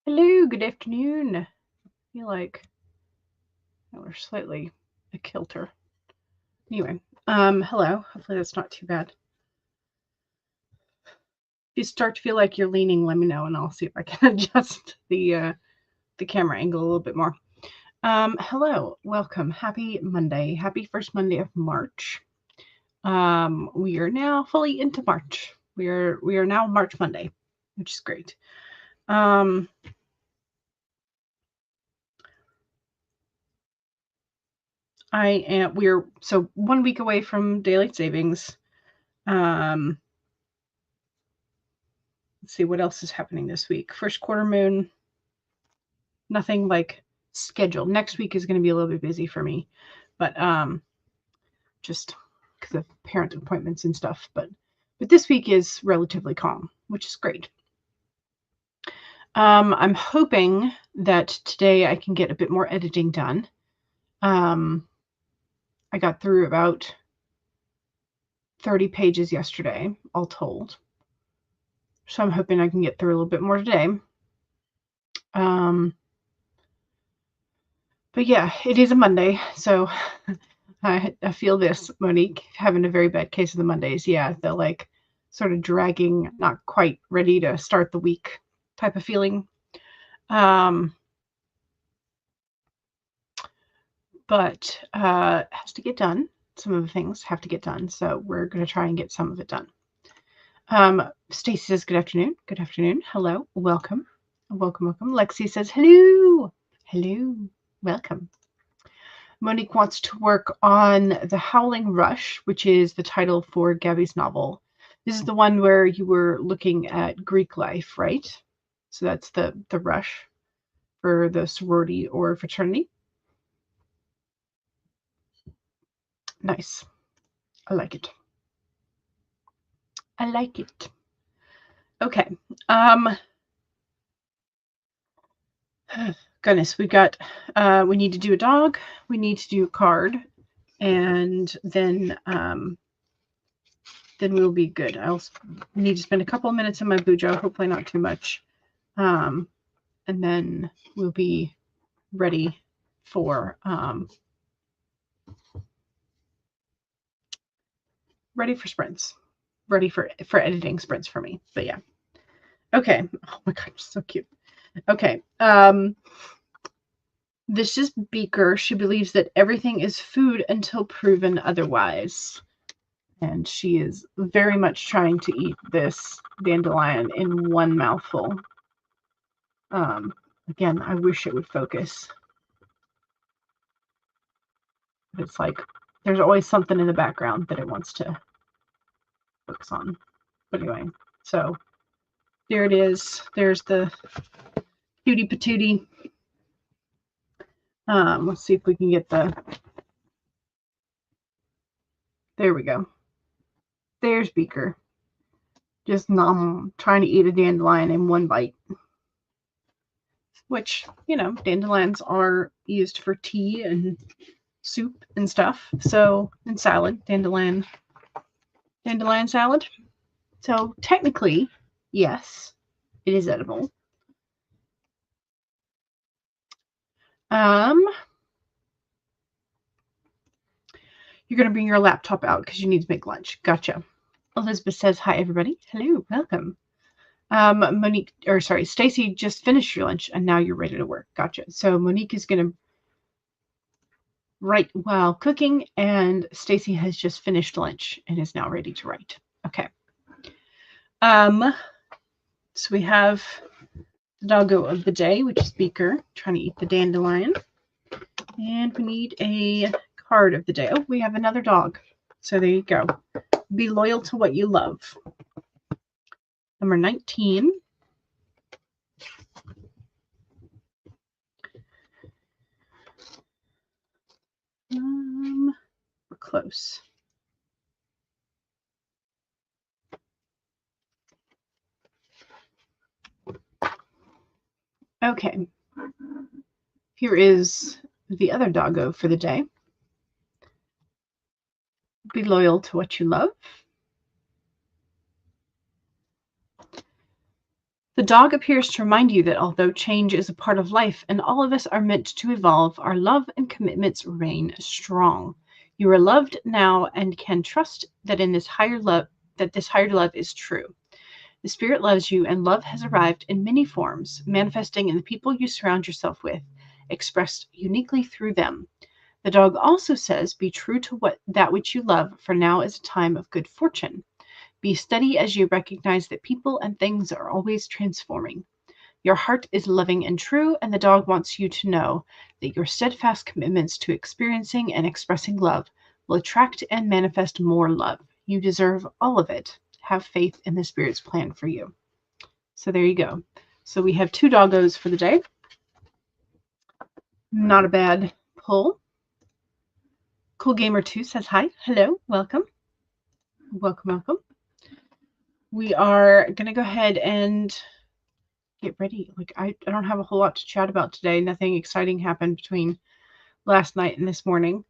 Hello, good afternoon. I feel like we're slightly a kilter. Anyway, hello. Hopefully that's not too bad. If you start to feel like you're leaning, let me know and I'll see if I can adjust the camera angle a little bit more. Hello, welcome. Happy Monday. Happy first Monday of March. We are now fully into March. We are now March Monday, which is great. We're so 1 week away from daylight savings. Let's see what else is happening this week. First quarter moon, nothing like scheduled. Next week is going to be a little bit busy for me, but just because of parent appointments and stuff. But this week is relatively calm, which is great. I'm hoping that today I can get a bit more editing done. I got through about 30 pages yesterday, all told. So I'm hoping I can get through a little bit more today. But yeah, it is a Monday, so I feel this, Monique, having a very bad case of the Mondays. Yeah, they're like sort of dragging, not quite ready to start the week type of feeling. But it has to get done. Some of the things have to get done, so we're going to try and get some of it done. Stacy says, good afternoon. Good afternoon. Hello. Welcome. Welcome, welcome. Lexi says, hello. Hello. Welcome. Monique wants to work on The Howling Rush, which is the title for Gabby's novel. This is the one where you were looking at Greek life, right? So that's the rush for the sorority or fraternity. Nice. I like it. I like it. Okay. Goodness, we got we need to do a dog, we need to do a card, and then we'll be good. I'll need to spend a couple of minutes in my bujo, hopefully not too much. And then we'll be ready for sprints, ready for editing sprints for me. But yeah, okay. Oh my god, so cute. Okay, this is Beaker. She believes that everything is food until proven otherwise, and she is very much trying to eat this dandelion in one mouthful. Again, I wish it would focus. But it's like there's always something in the background that it wants to focus on. But anyway, so there it is. There's the cutie patootie. Let's see if we can get the. There we go. There's Beaker. Just trying to eat a dandelion in one bite. Which, you know, dandelions are used for tea and soup and stuff. So, and salad, dandelion salad. So technically, yes, it is edible. You're going to bring your laptop out because you need to make lunch. Gotcha. Elizabeth says, hi, everybody. Hello, welcome. Monique, or sorry, Stacy just finished your lunch and now you're ready to work. Gotcha. So Monique is going to write while cooking, and Stacy has just finished lunch and is now ready to write. Okay. So we have the doggo of the day, which is Beaker, trying to eat the dandelion. And we need a card of the day. Oh, we have another dog. So there you go. Be loyal to what you love. Number 19. We're close. Okay. Here is the other doggo for the day. Be loyal to what you love. The dog appears to remind you that although change is a part of life and all of us are meant to evolve, our love and commitments remain strong. You are loved now and can trust that this higher love is true. The Spirit loves you, and love has arrived in many forms, manifesting in the people you surround yourself with, expressed uniquely through them. The dog also says, be true to that which you love, for now is a time of good fortune. Be steady as you recognize that people and things are always transforming. Your heart is loving and true, and the dog wants you to know that your steadfast commitments to experiencing and expressing love will attract and manifest more love. You deserve all of it. Have faith in the Spirit's plan for you. So there you go. So we have 2 doggos for the day. Not a bad pull. Cool Gamer 2 says hi. Hello. Welcome. Welcome. We are going to go ahead and get ready. Like I don't have a whole lot to chat about today. Nothing exciting happened between last night and this morning.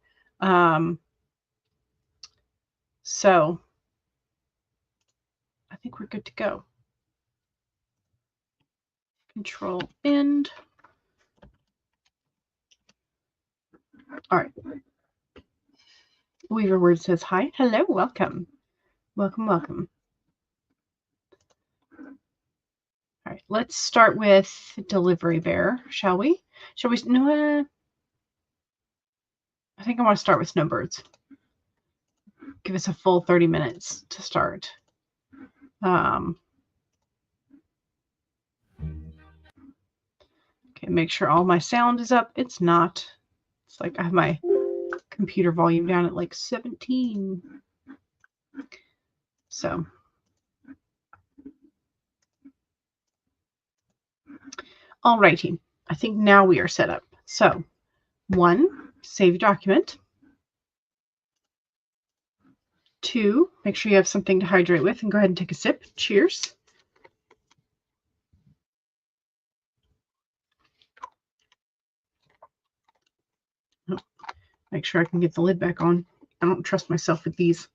So I think we're good to go. Control end. All right. Weaver Word says hi. Hello. Welcome. Welcome. All right. Let's start with Delivery Bear, shall we? No, I think I want to start with Snowbirds. Give us a full 30 minutes to start. Okay, make sure all my sound is up. It's not. It's like I have my computer volume down at like 17. So. Alrighty. I think now we are set up. So, 1, save your document. 2, make sure you have something to hydrate with and go ahead and take a sip. Cheers. Oh, make sure I can get the lid back on. I don't trust myself with these.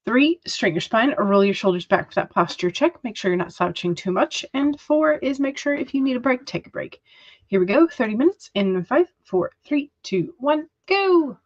3, straighten your spine or roll your shoulders back for that posture check. Make sure you're not slouching too much. And 4 is make sure if you need a break, take a break. Here we go. 30 minutes in 5, 4, 3, 2, 1, go.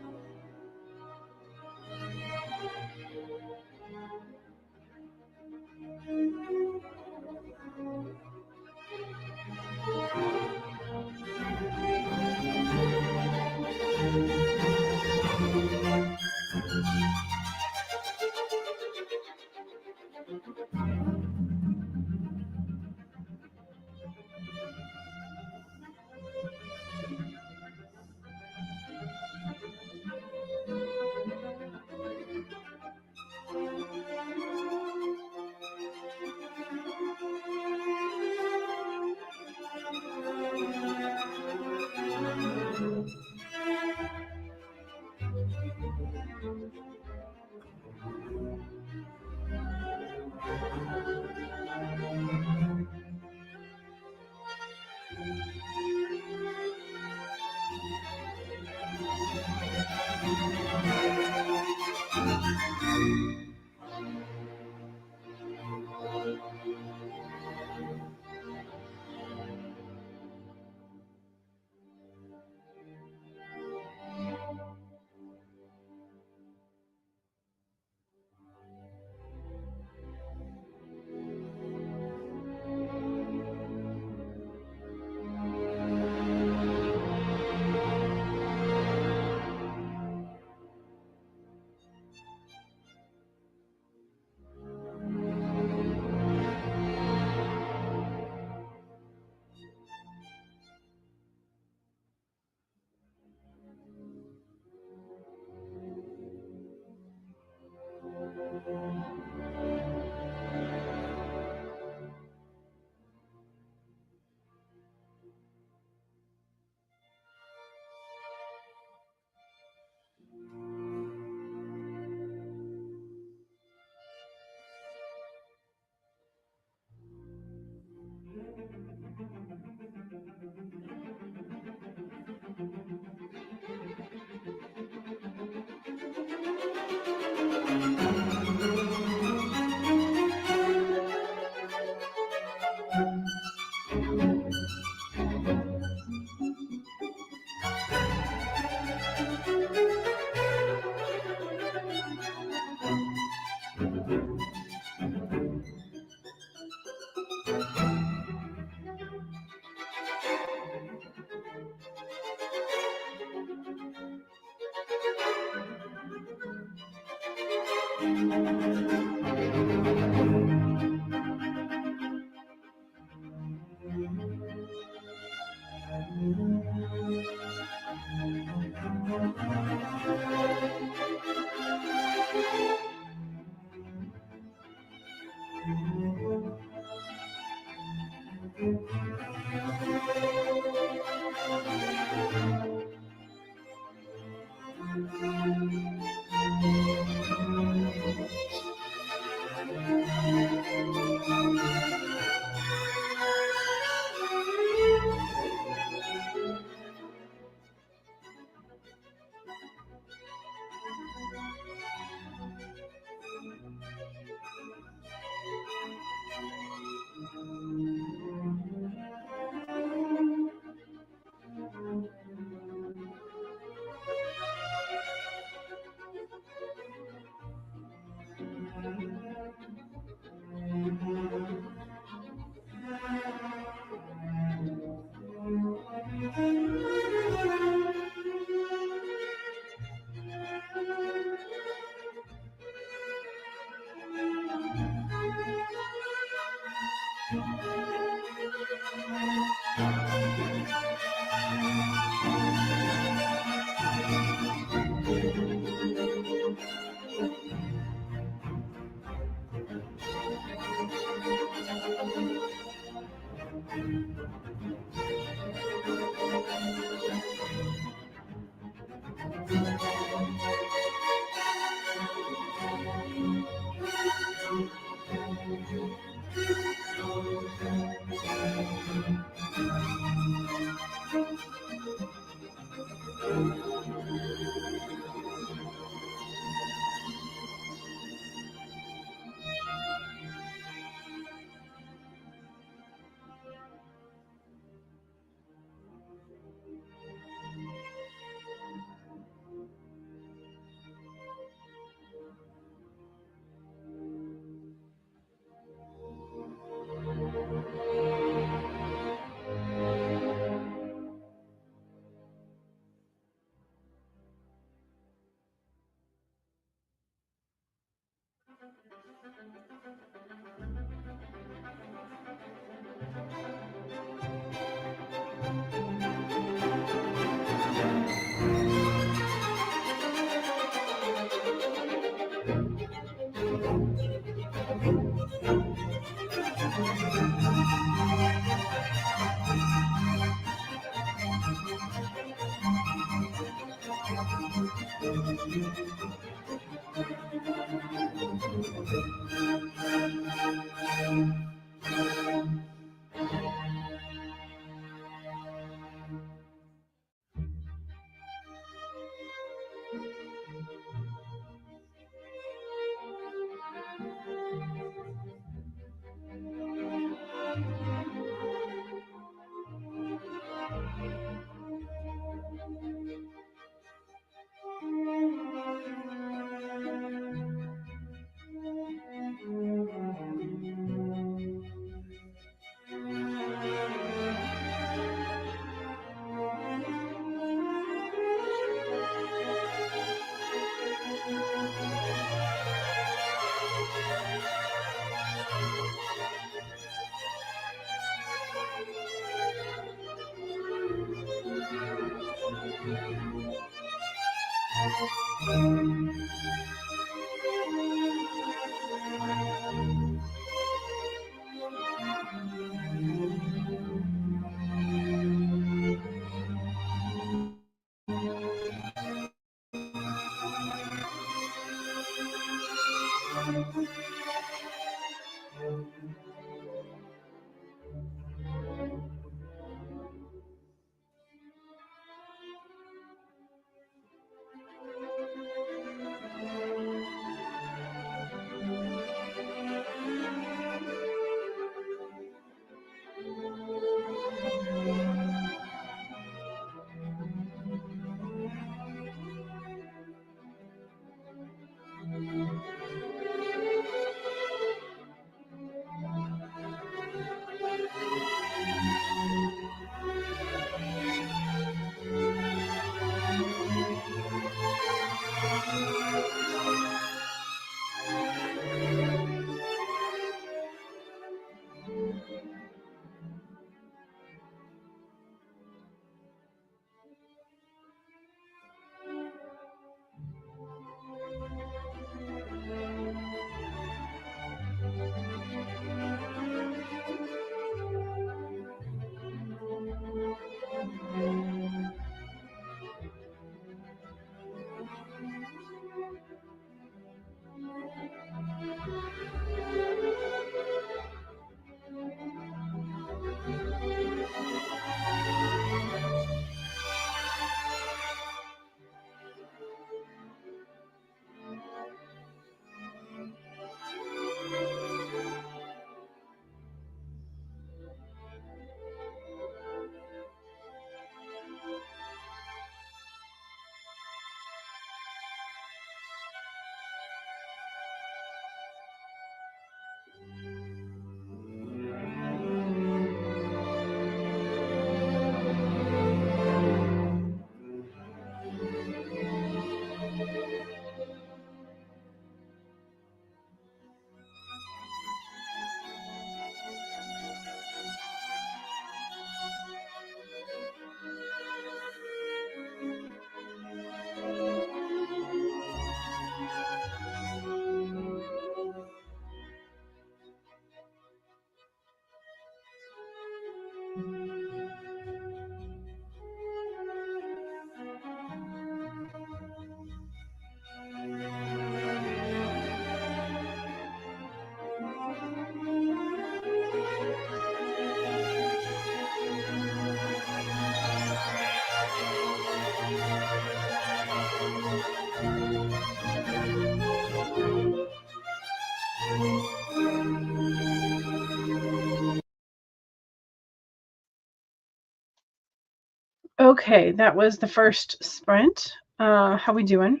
Okay, that was the first sprint. How we doing?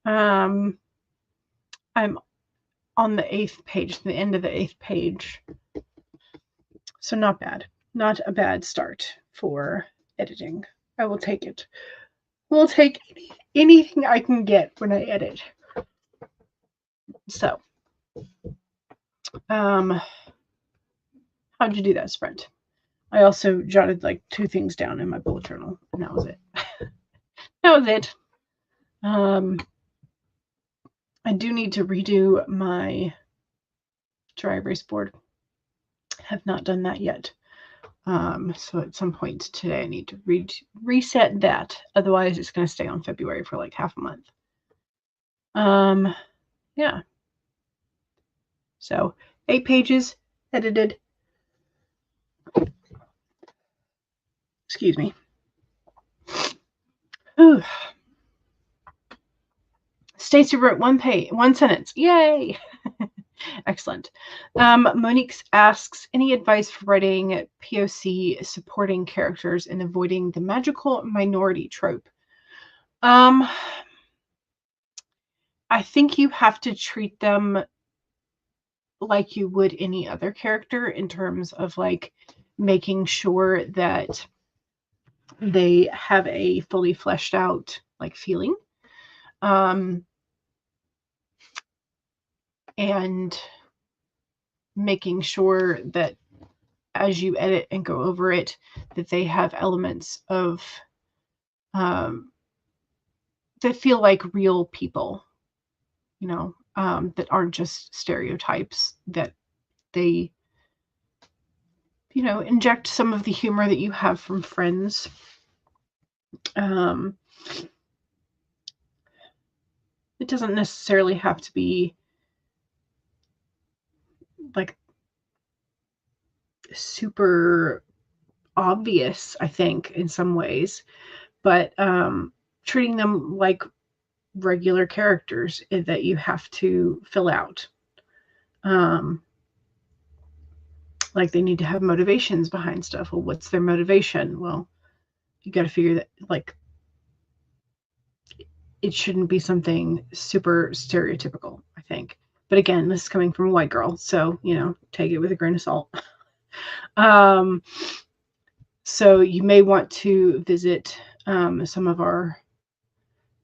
I'm on the 8th page, the end of the 8th page. So not bad. Not a bad start for editing. I will take it. We'll take anything I can get when I edit. So, how'd you do that sprint? I also jotted like 2 things down in my bullet journal, and that was it. That was it. I do need to redo my dry erase board. Have not done that yet. So at some point today, I need to reset that. Otherwise, it's going to stay on February for like half a month. Yeah. So 8 pages, edited. Excuse me. Ooh. Stacy wrote one sentence. Yay! Excellent. Monique asks, any advice for writing POC supporting characters and avoiding the magical minority trope? I think you have to treat them like you would any other character in terms of like making sure that they have a fully fleshed out like feeling. And making sure that as you edit and go over it, that they have elements of that feel like real people, you know, that aren't just stereotypes, that they, you know, inject some of the humor that you have from Friends. It doesn't necessarily have to be like super obvious, I think, in some ways, but treating them like regular characters that you have to fill out. Like they need to have motivations behind stuff. Well, what's their motivation? Well, you got to figure that like it shouldn't be something super stereotypical, I think. But again, this is coming from a white girl, so you know, take it with a grain of salt. So you may want to visit some of our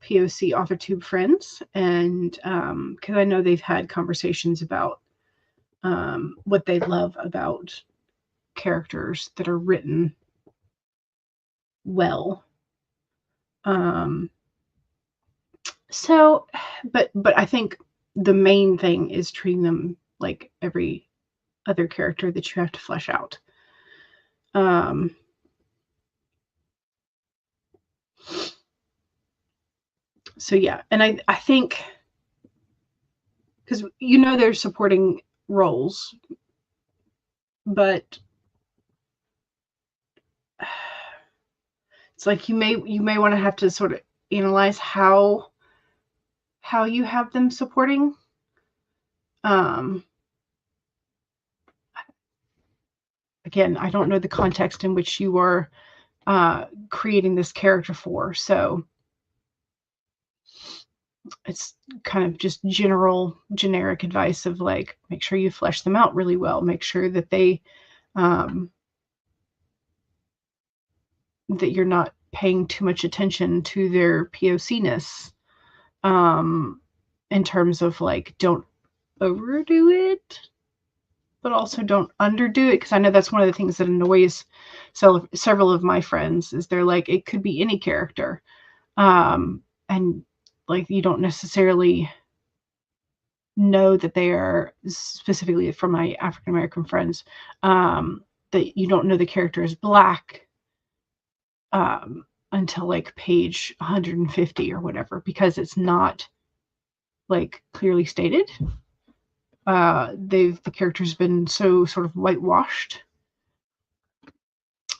POC AuthorTube friends, and because I know they've had conversations about what they love about characters that are written well. So, but I think the main thing is treating them like every other character that you have to flesh out. So yeah, and I think because you know they're supporting roles, but it's like you may want to have to sort of analyze how you have them supporting. Again, I don't know the context in which you are creating this character for, so it's kind of just generic advice of like, make sure you flesh them out really well, make sure that they that you're not paying too much attention to their POC-ness, in terms of like, don't overdo it, but also don't underdo it, because I know that's one of the things that annoys several of my friends is they're like, it could be any character, and like you don't necessarily know that they are, specifically from my African American friends, that you don't know the character is Black until like page 150 or whatever, because it's not like clearly stated. The character's been so sort of whitewashed.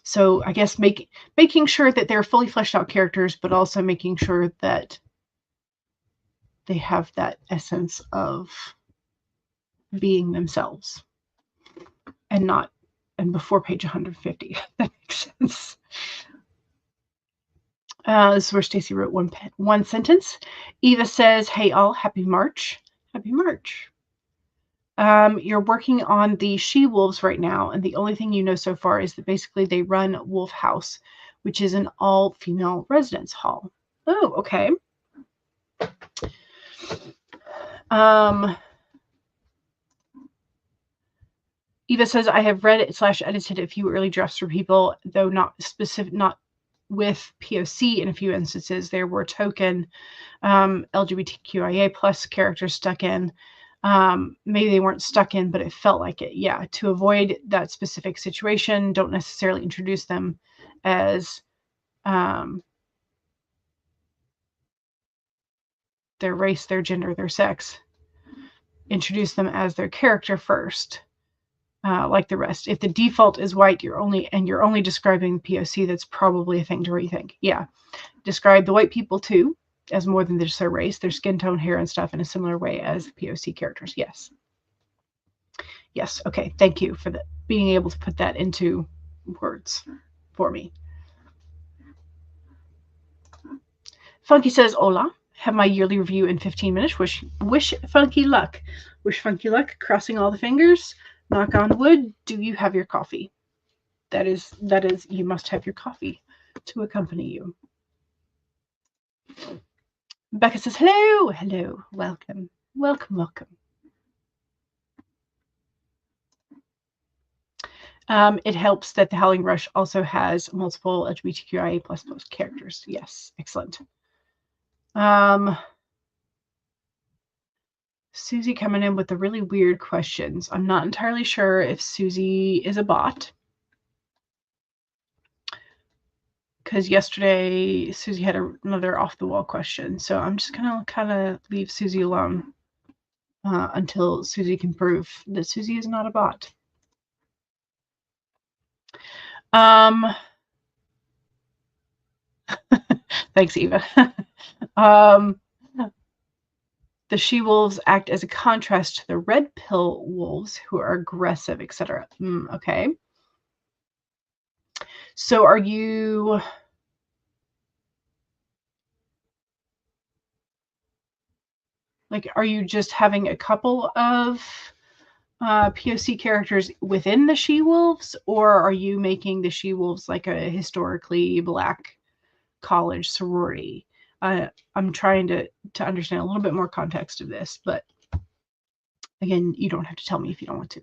So I guess making sure that they're fully fleshed out characters, but also making sure that they have that essence of being themselves and not and before page 150. That makes sense. This is where Stacy wrote one sentence. Eva says, "Hey all, happy March. Happy March. You're working on the she-wolves right now, and the only thing you know so far is that basically they run Wolf House, which is an all-female residence hall." Oh, okay. Eva says, "I have read /edited a few early drafts for people, though not with POC in a few instances. There were token LGBTQIA plus characters stuck in. Maybe they weren't stuck in, but it felt like it. Yeah, to avoid that specific situation, don't necessarily introduce them as their race, their gender, their sex. introduce them as their character first, like the rest. If the default is white, you're only describing POC, that's probably a thing to rethink. Yeah. Describe the white people too as more than just their race, their skin tone, hair, and stuff in a similar way as the POC characters. Yes. Yes. Okay. Thank you for being able to put that into words for me. Funky says, hola. Have my yearly review in 15 minutes. Wish Funky luck. Wish Funky luck. Crossing all the fingers. Knock on wood. Do you have your coffee? That is, you must have your coffee to accompany you. Becca says, hello. Hello. Welcome. Welcome, welcome. It helps that the Howling Rush also has multiple LGBTQIA plus characters. Yes, excellent. Susie coming in with the really weird questions. I'm not entirely sure if Susie is a bot, because yesterday Susie had another off-the-wall question. So I'm just going to kind of leave Susie alone until Susie can prove that Susie is not a bot. Thanks, Eva. The she-wolves act as a contrast to the red pill wolves, who are aggressive, etc. Okay. So are you... are you just having a couple of POC characters within the she-wolves, or are you making the she-wolves like a historically black college sorority? I'm trying to understand a little bit more context of this, but again, you don't have to tell me if you don't want to.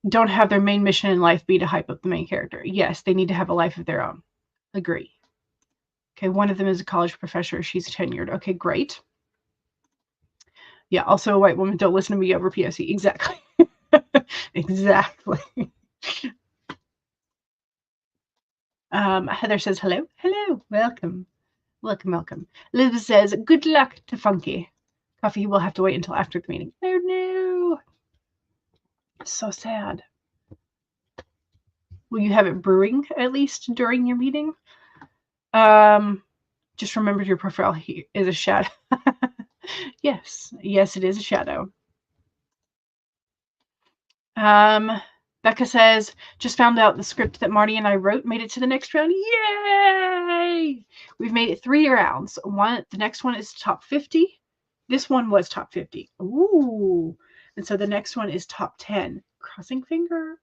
Don't have their main mission in life be to hype up the main character. Yes, they need to have a life of their own. Agree. Okay, one of them is a college professor. She's tenured. Okay, great. Yeah, also a white woman. Don't listen to me over POC. Exactly. Exactly. Heather says, hello. Hello. Welcome. Welcome, welcome. Elizabeth says, good luck to Funky. Coffee will have to wait until after the meeting. Oh, no. So sad. Will you have it brewing at least during your meeting? Just remember your profile is a shadow. Yes. Yes, it is a shadow. Becca says, just found out the script that Marty and I wrote made it to the next round. Yay! We've made it 3 rounds. The next one is top 50. This one was top 50. Ooh. And so the next one is top 10. Crossing fingers.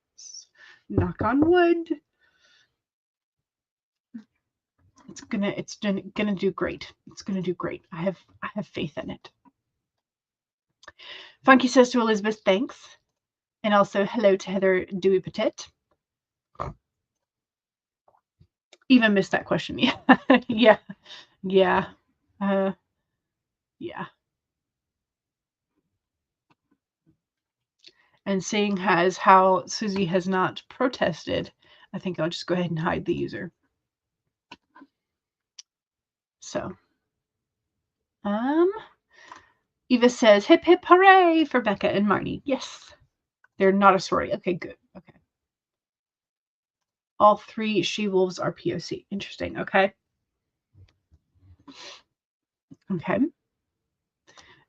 Knock on wood. It's gonna do great. It's gonna do great. I have faith in it. Funky says to Elizabeth, thanks. And also hello to Heather Dewey Petit. Even missed that question. Yeah. Yeah. Yeah. Yeah. And seeing as how Susie has not protested, I think I'll just go ahead and hide the user. So, Eva says, hip hip hooray for Becca and Marty. Yes. They're not a sorority. Okay, good. Okay. All 3 she-wolves are POC. Interesting. Okay. Okay.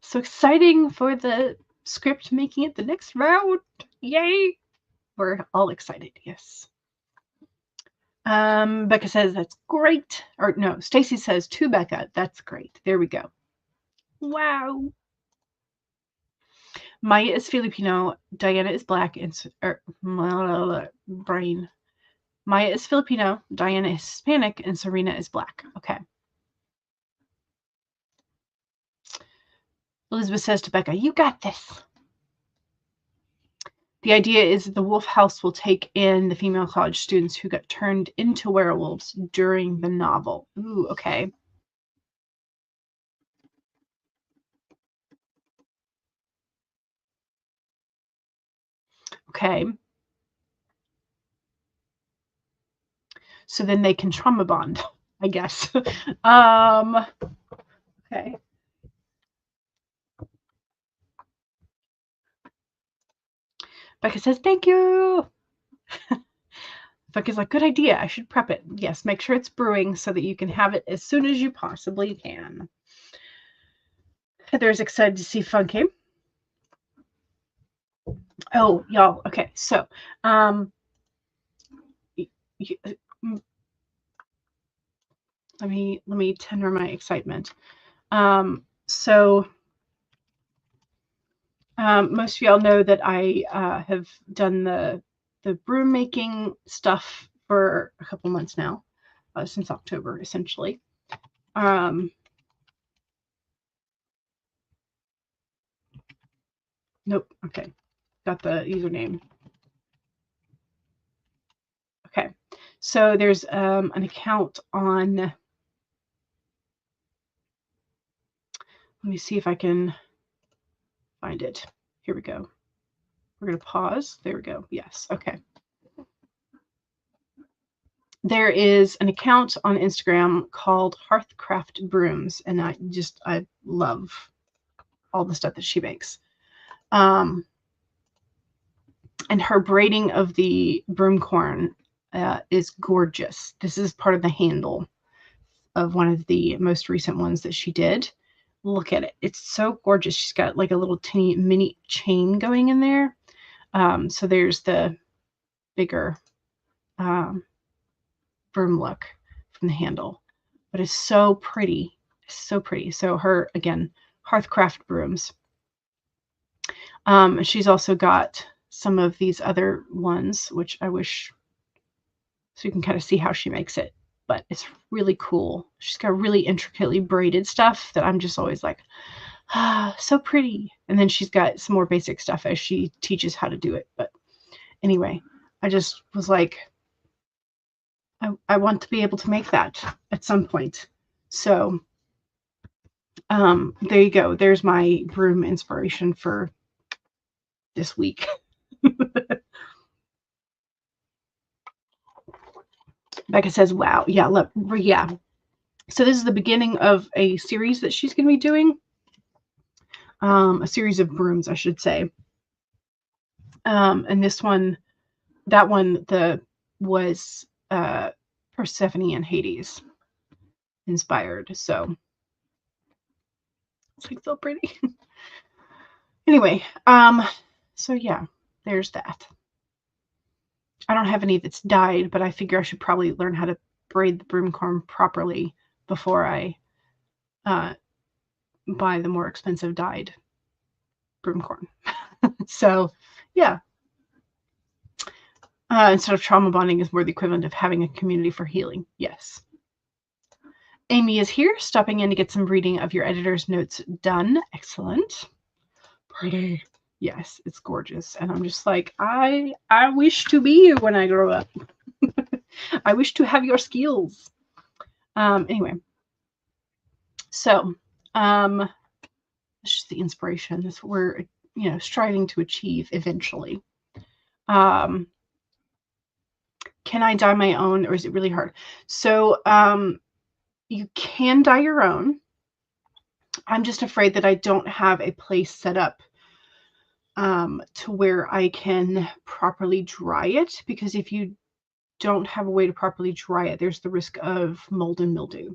So exciting for the script making it the next round. Yay. We're all excited. Yes. Becca says, that's great. Or no, Stacy says to Becca, that's great. There we go. Wow. Maya is Filipino, Diana is black, and brain. Maya is Filipino, Diana is Hispanic, and Serena is black. Okay. Elizabeth says to Becca, you got this. The idea is that the wolf house will take in the female college students who got turned into werewolves during the novel. Ooh, okay. Okay. So then they can trauma bond. I guess. Okay. Becca says, thank you. Becca's like, good idea. I should prep it. Yes, make sure it's brewing so that you can have it as soon as you possibly can. Heather's excited to see Funky. Oh, y'all. Okay, so let me tender my excitement. So most of y'all know that I have done the broom making stuff for a couple months now, since October, essentially. Nope. Okay, got the username. Okay, so there's an account on. Let me see if I can find it. Here we go. We're going to pause. There we go. Yes. Okay. There is an account on Instagram called Hearthcraft Brooms, and I love all the stuff that she makes. And her braiding of the broomcorn is gorgeous. This is part of the handle of one of the most recent ones that she did. Look at it. It's so gorgeous. She's got like a little teeny mini chain going in there. So there's the bigger broom look from the handle, but it's so pretty. So pretty. So her, again, Hearthcraft Brooms. She's also got some of these other ones, which I wish, so you can kind of see how she makes it, but it's really cool. She's got really intricately braided stuff that I'm just always like, ah, so pretty. And then she's got some more basic stuff as she teaches how to do it. But anyway, I just was like, I want to be able to make that at some point. So there you go. There's my broom inspiration for this week. Becca says, wow. Yeah, look, yeah. So this is the beginning of a series that she's going to be doing. A series of brooms, I should say. And this one, that one, was Persephone and Hades inspired. So it's like so pretty. Anyway, so yeah, there's that. I don't have any that's dyed, but I figure I should probably learn how to braid the broomcorn properly before I buy the more expensive dyed broomcorn. So yeah. Instead of trauma bonding is more the equivalent of having a community for healing. Yes. Amy is here, stopping in to get some reading of your editor's notes done. Excellent. Pretty. Yes, it's gorgeous. And I'm just like, I wish to be you when I grow up. I wish to have your skills. Anyway. So, it's just the inspiration. That's what we're, striving to achieve eventually. Can I dye my own, or is it really hard? So, you can dye your own. I'm just afraid that I don't have a place set up to where I can properly dry it, because if you don't have a way to properly dry it, there's the risk of mold and mildew.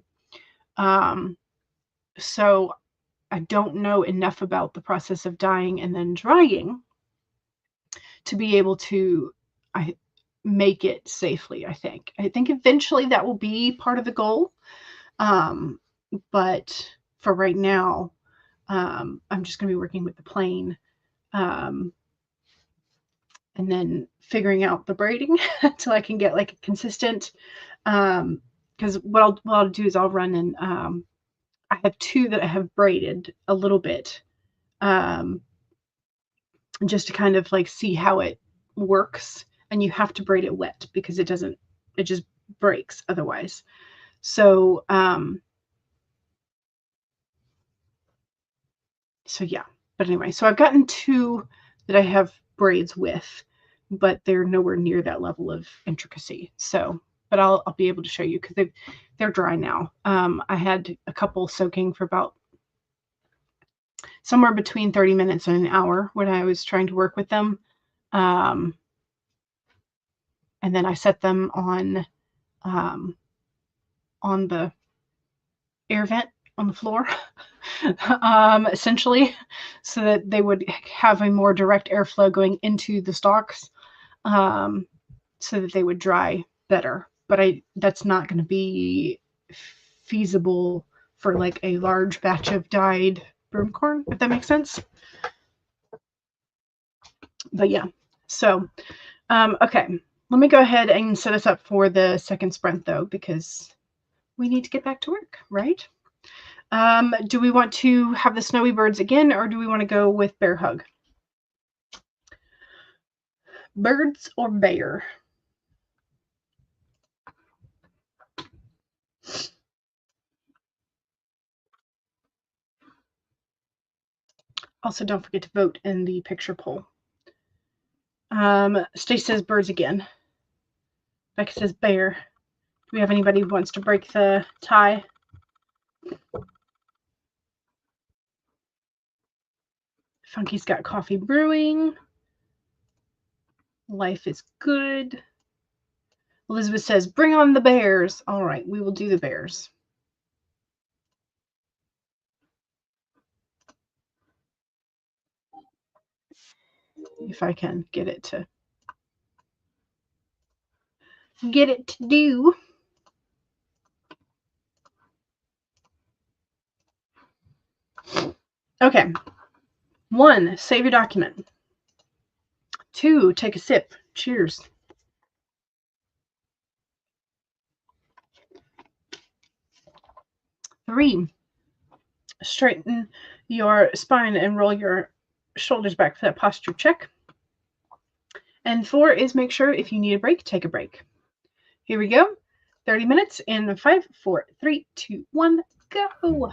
So I don't know enough about the process of dyeing and then drying to be able to make it safely. I think eventually that will be part of the goal. But for right now, I'm just going to be working with the plain, and then figuring out the braiding until I can get like a consistent, because what I'll do is I'll run and I have two that I have braided a little bit, just to kind of like see how it works. And you have to braid it wet because it just breaks otherwise. So yeah, but anyway, so I've gotten two that I have braids with, but they're nowhere near that level of intricacy. So, but I'll be able to show you, because they're dry now. I had a couple soaking for about somewhere between 30 minutes and an hour when I was trying to work with them. And then I set them on the air vent on the floor, essentially, so that they would have a more direct airflow going into the stalks, so that they would dry better. But that's not going to be feasible for like a large batch of dyed broom corn, if that makes sense. But yeah, so okay, let me go ahead and set us up for the second sprint though, because we need to get back to work, right? Do we want to have the snowy birds again, or do we want to go with bear hug? Birds or bear? Also, don't forget to vote in the picture poll. Stace says birds again. Becca says bear. Do we have anybody who wants to break the tie? Funky's got coffee brewing. Life is good. Elizabeth says, bring on the bears. All right, we will do the bears. If I can get it to do. Okay. 1, save your document. 2, take a sip. Cheers. 3, straighten your spine and roll your shoulders back for that posture check. And 4 is make sure if you need a break, take a break. Here we go. 30 minutes in 5, 4, 3, 2, 1, go.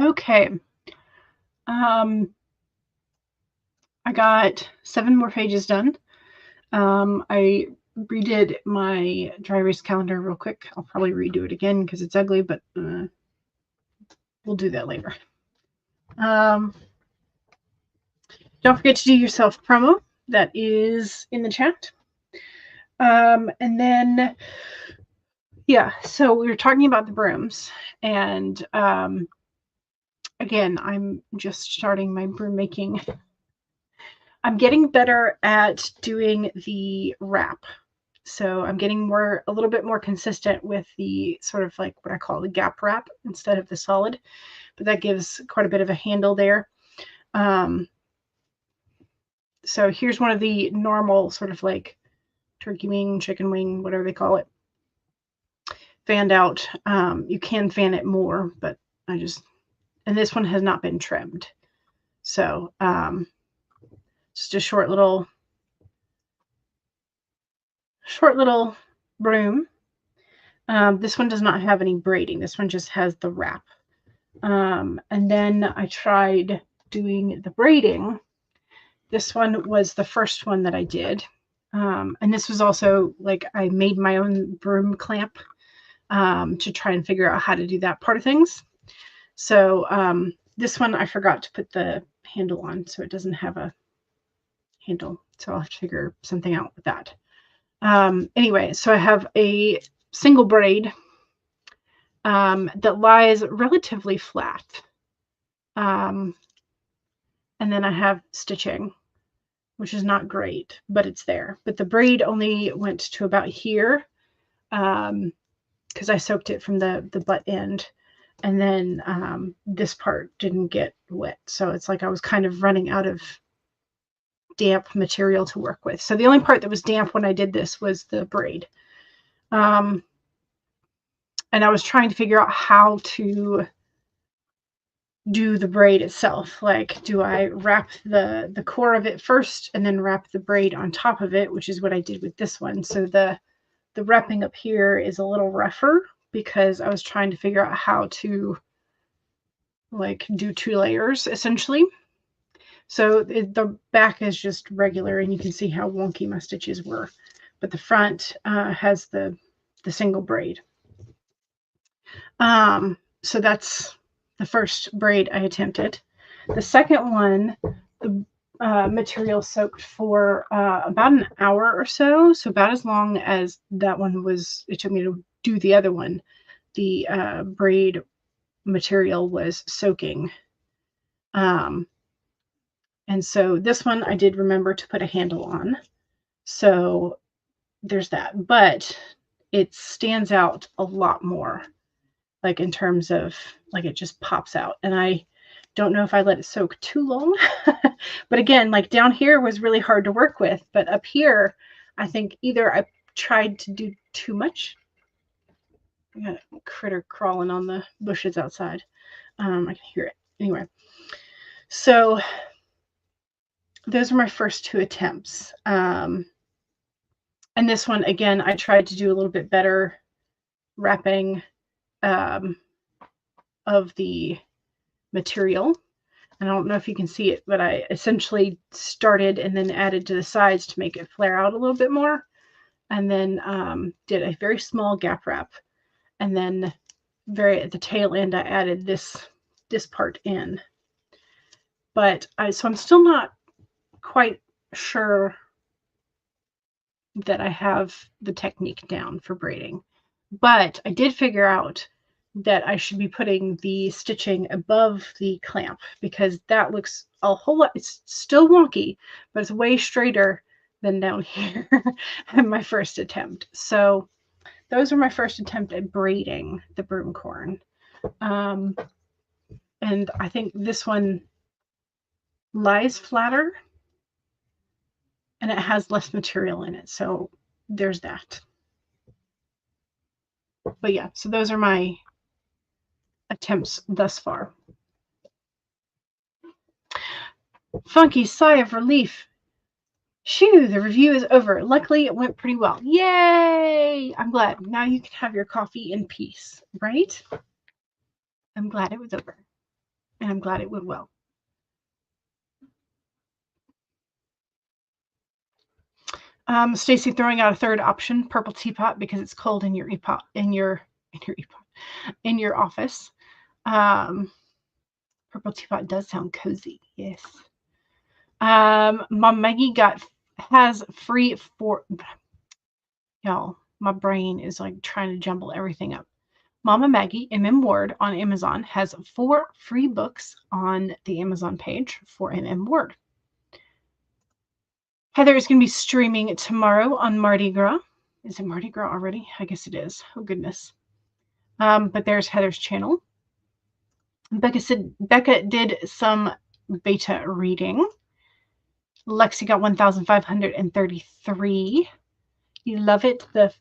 Okay. I got 7 more pages done. I redid my dry erase calendar real quick. I'll probably redo it again because it's ugly, but we'll do that later. Don't forget to do your self promo. That is in the chat. And then, yeah, so we were talking about the brooms, and again, I'm just starting my broom making. I'm getting better at doing the wrap. So I'm getting a little bit more consistent with the sort of like what I call the gap wrap instead of the solid, but that gives quite a bit of a handle there. So here's one of the normal sort of like turkey wing, chicken wing, whatever they call it, fanned out. You can fan it more, but and this one has not been trimmed. So just a short little broom. This one does not have any braiding. This one just has the wrap. And then I tried doing the braiding. This one was the first one that I did. And this was also like I made my own broom clamp to try and figure out how to do that part of things. So this one I forgot to put the handle on, so it doesn't have a handle. So I'll have to figure something out with that. Anyway, so I have a single braid that lies relatively flat. And then I have stitching, which is not great, but it's there. But the braid only went to about here because I soaked it from the butt end. And then this part didn't get wet. So it's like I was kind of running out of damp material to work with. So the only part that was damp when I did this was the braid. And I was trying to figure out how to do the braid itself. Like, do I wrap the core of it first and then wrap the braid on top of it, which is what I did with this one. So the wrapping up here is a little rougher because I was trying to figure out how to like do 2 layers essentially. So the back is just regular, and you can see how wonky my stitches were. But the front has the single braid. So that's the first braid I attempted. The second one, the material soaked for about an hour or so. So about as long as that one was, it took me to do the other one. The braid material was soaking. And so this one I did remember to put a handle on. So there's that. But it stands out a lot more, like in terms of like it just pops out. And I don't know if I let it soak too long. But again, like down here was really hard to work with. But up here, I think either I tried to do too much. I got a critter crawling on the bushes outside. I can hear it. Anyway, so those are my first 2 attempts. And this one, again, I tried to do a little bit better wrapping of the material. And I don't know if you can see it, but I essentially started and then added to the sides to make it flare out a little bit more. And then did a very small gap wrap. And then at the tail end, I added this part in. But so I'm still not quite sure that I have the technique down for braiding. But I did figure out that I should be putting the stitching above the clamp because that looks a whole lot, it's still wonky, but it's way straighter than down here in my first attempt. So those were my first attempt at braiding the broom corn. And I think this one lies flatter and it has less material in it. So there's that. But yeah, so those are my attempts thus far. Funky sigh of relief. Shoo, the review is over. Luckily, it went pretty well. Yay! I'm glad. Now you can have your coffee in peace, right? I'm glad it was over. and I'm glad it went well. Stacy throwing out a third option, purple teapot, because it's cold in your in your office. Purple teapot does sound cozy. Yes. Mom Maggie has free for y'all. My brain is like trying to jumble everything up. Mama Maggie, Word on Amazon, has 4 free books on the Amazon page for Word. Heather is going to be streaming tomorrow on Mardi Gras. Is it Mardi Gras already? I guess it is. Oh, goodness. But there's Heather's channel. Becca did some beta reading. Lexi got 1,533. You love it. The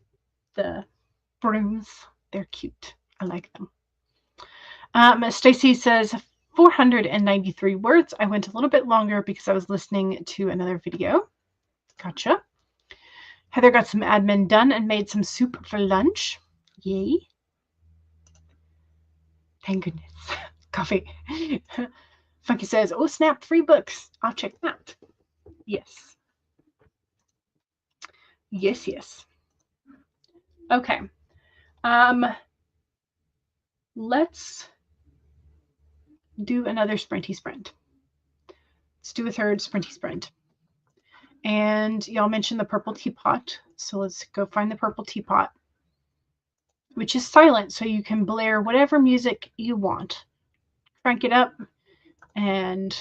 brooms, they're cute. I like them. Stacy says 493 words. I went a little bit longer because I was listening to another video. Gotcha. Heather got some admin done and made some soup for lunch. Yay. Thank goodness. Coffee. Funky says, oh snap, free books. I'll check that. Yes. Yes, yes. Okay. Let's do another sprinty sprint. Let's do a third sprinty sprint. And y'all mentioned the purple teapot. So let's go find the purple teapot, which is silent. So you can blare whatever music you want. Crank it up and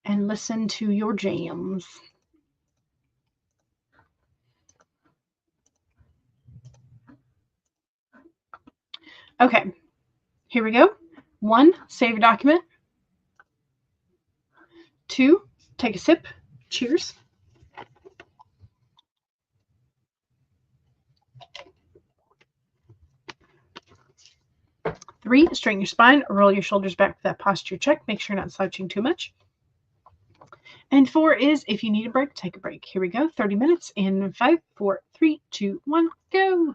listen to your jams. Okay, here we go. 1, save a document. 2, take a sip. Cheers. 3, straighten your spine, roll your shoulders back for that posture check. Make sure you're not slouching too much. And 4 is, if you need a break, take a break. Here we go. 30 minutes in 5, 4, 3, 2, 1, go.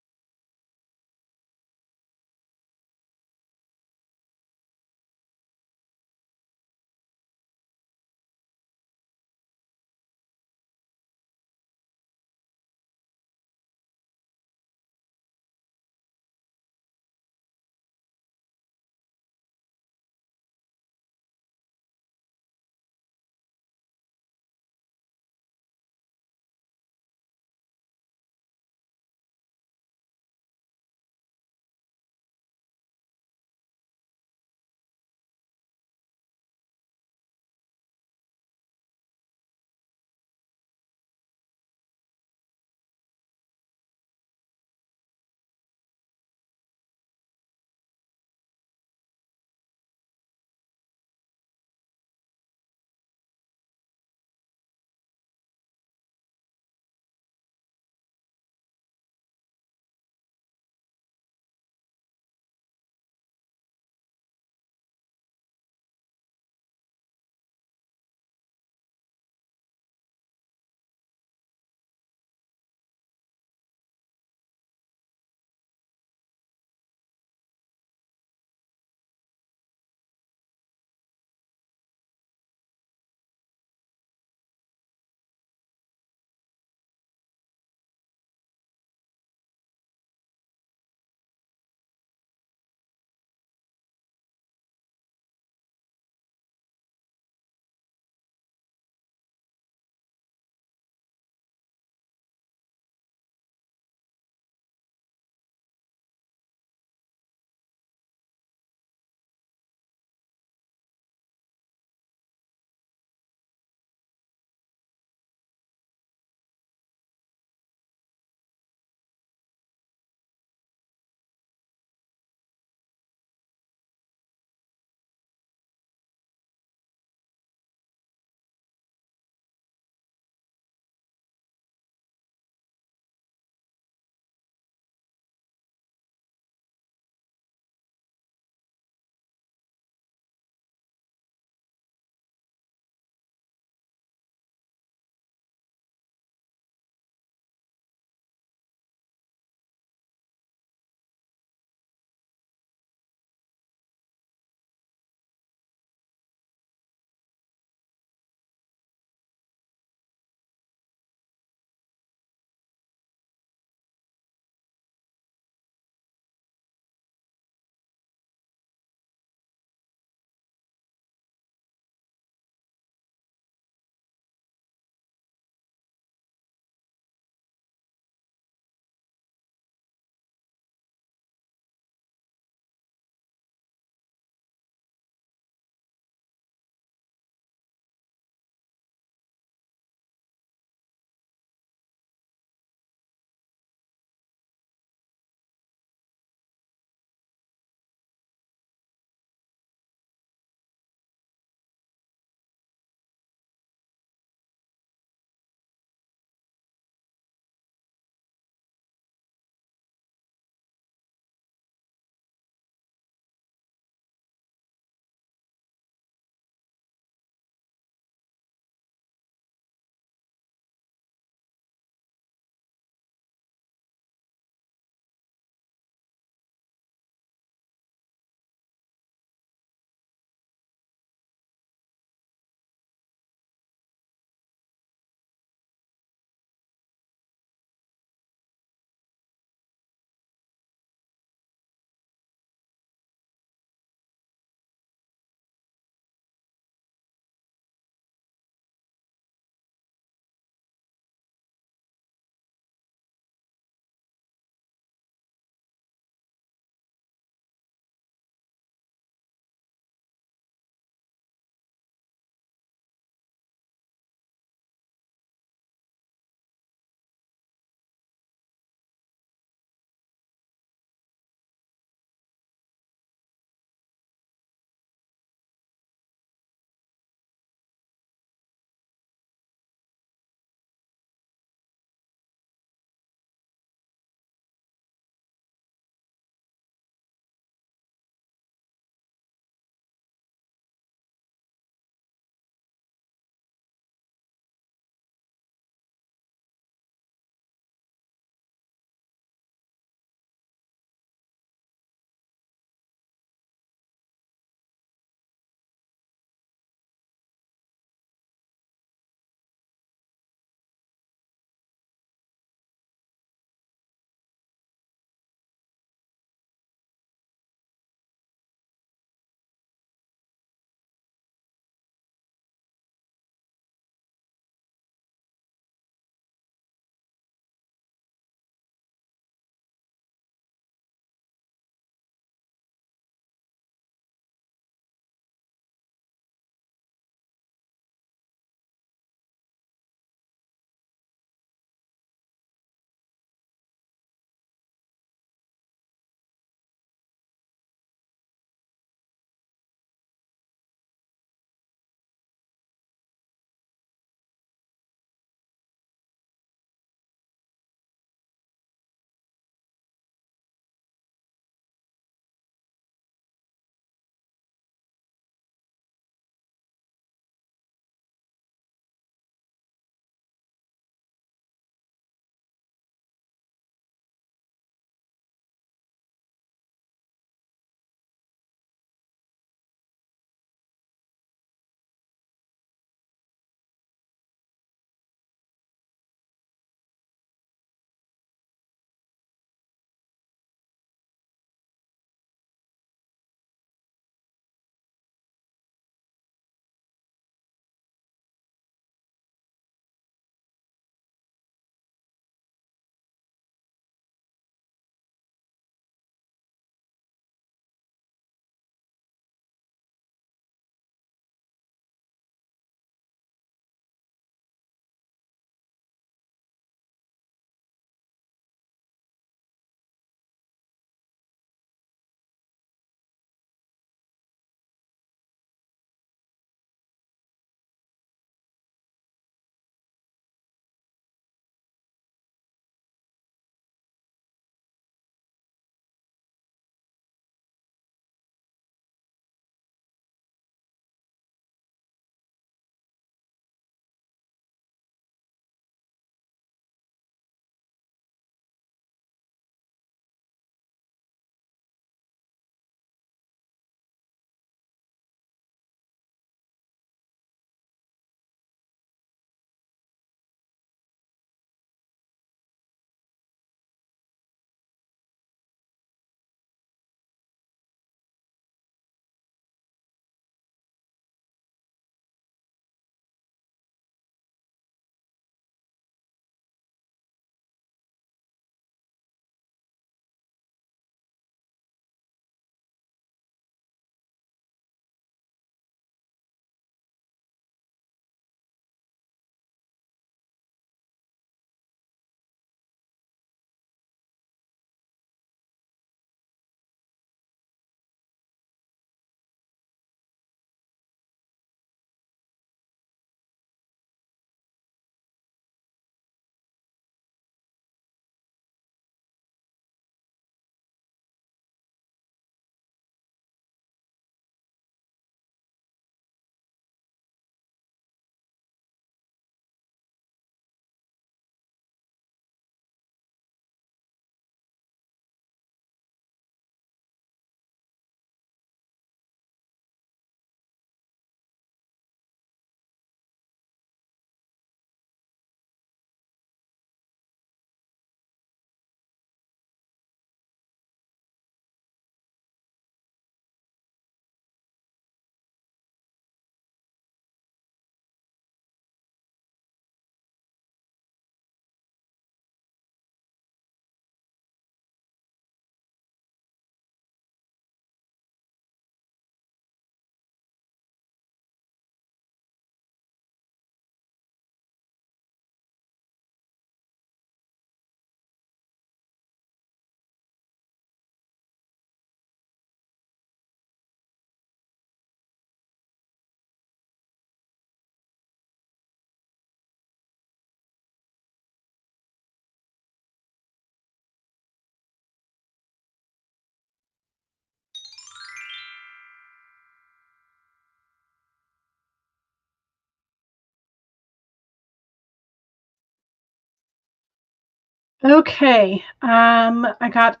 Okay. I got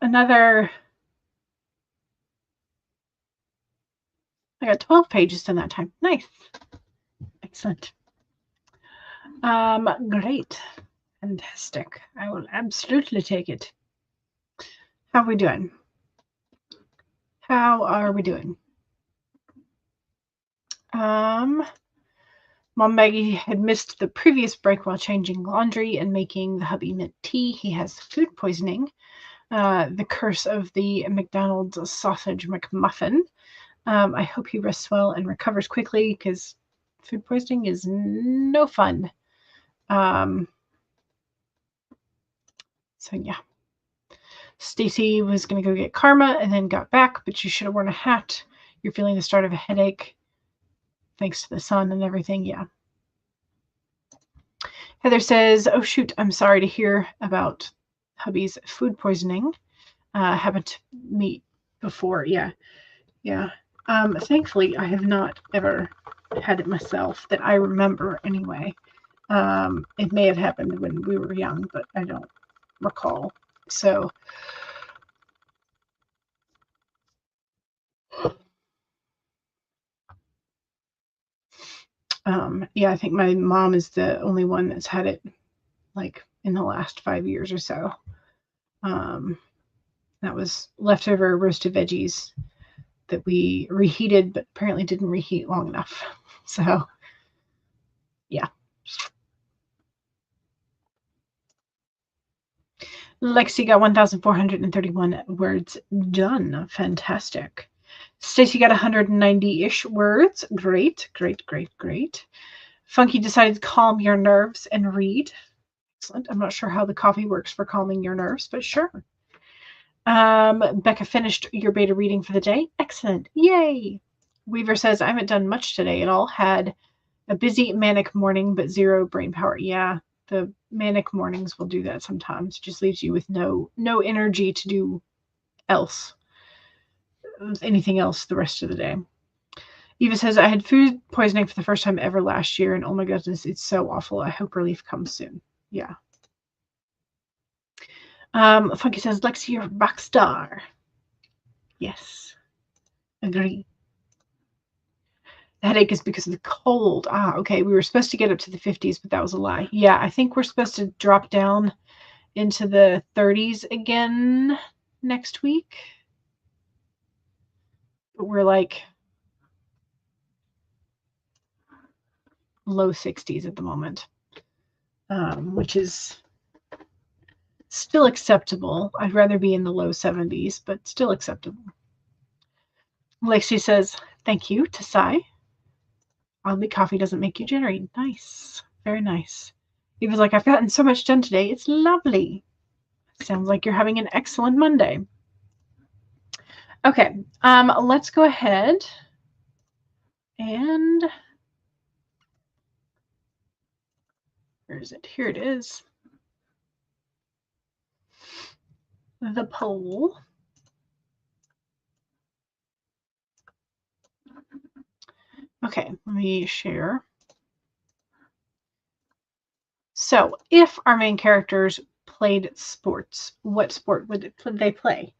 12 pages done that time. Nice. Excellent. Great. Fantastic. I will absolutely take it. How are we doing? How are we doing? Mom Maggie had missed the previous break while changing laundry and making the hubby mint tea. He has food poisoning. The curse of the McDonald's sausage McMuffin. I hope he rests well and recovers quickly because food poisoning is no fun. So yeah. Stacy was going to go get Karma and then got back, but you should have worn a hat. You're feeling the start of a headache thanks to the sun and everything. Yeah. Heather says, oh, shoot, I'm sorry to hear about hubby's food poisoning. Happened to me before. Yeah. Yeah. Thankfully, I have not ever had it myself that I remember anyway. It may have happened when we were young, but I don't recall. So, yeah, I think my mom is the only one that's had it like in the last 5 years or so. That was leftover roasted veggies that we reheated, but apparently didn't reheat long enough. So, yeah. Lexi got 1,431 words done. Fantastic. Stacy got 190-ish words. Great, great, great, great. Funky decided to calm your nerves and read. Excellent. I'm not sure how the coffee works for calming your nerves, but sure. Becca finished your beta reading for the day. Excellent. Yay. Weaver says, I haven't done much today at all. Had a busy manic morning, but zero brain power. Yeah, the manic mornings will do that sometimes. It just leaves you with no energy to do anything else the rest of the day. Eva says, I had food poisoning for the first time ever last year, and oh my goodness, it's so awful. I hope relief comes soon. Yeah. Funky says, Lexi, you're a rock star. Yes. Agree. The headache is because of the cold. Okay. We were supposed to get up to the 50s, but that was a lie. Yeah, I think we're supposed to drop down into the 30s again next week. But we're like low 60s at the moment, which is still acceptable. I'd rather be in the low 70s, but still acceptable. Lexi says, thank you to Sai. Oddly, coffee doesn't make you jittery. Nice. Very nice. He was like, I've gotten so much done today. It's lovely. Sounds like you're having an excellent Monday. Okay. Let's go ahead and where is it? Here it is. The poll. Okay, let me share. So, if our main characters played sports, what sport would they play?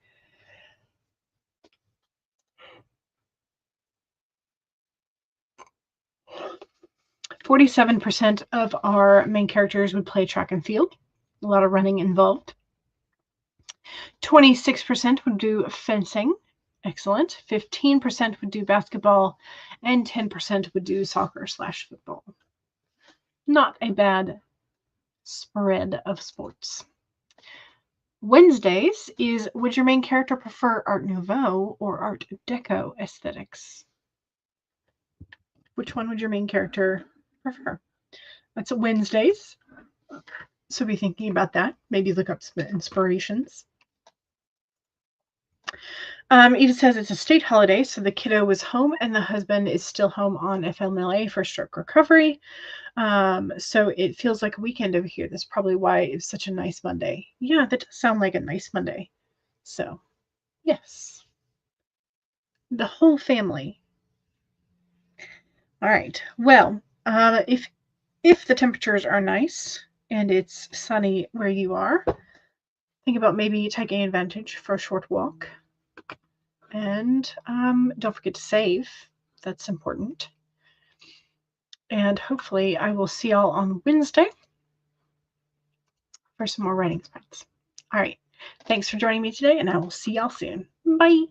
%47 of our main characters would play track and field. A lot of running involved. 26% would do fencing. Excellent. 15% would do basketball, and 10% would do soccer/football. Not a bad spread of sports. Wednesdays is, would your main character prefer Art Nouveau or Art Deco aesthetics? Which one would your main character prefer? That's Wednesdays. So be thinking about that. Maybe look up some inspirations. Edith says it's a state holiday, so the kiddo was home and the husband is still home on FMLA for stroke recovery. So it feels like a weekend over here. That's probably why it's such a nice Monday. Yeah, that does sound like a nice Monday. So, yes. The whole family. All right. Well, if the temperatures are nice and it's sunny where you are, think about maybe taking advantage for a short walk. And don't forget to save. That's important. And hopefully I will see y'all on Wednesday for some more writing sprints. All right. Thanks for joining me today, and I will see y'all soon. Bye.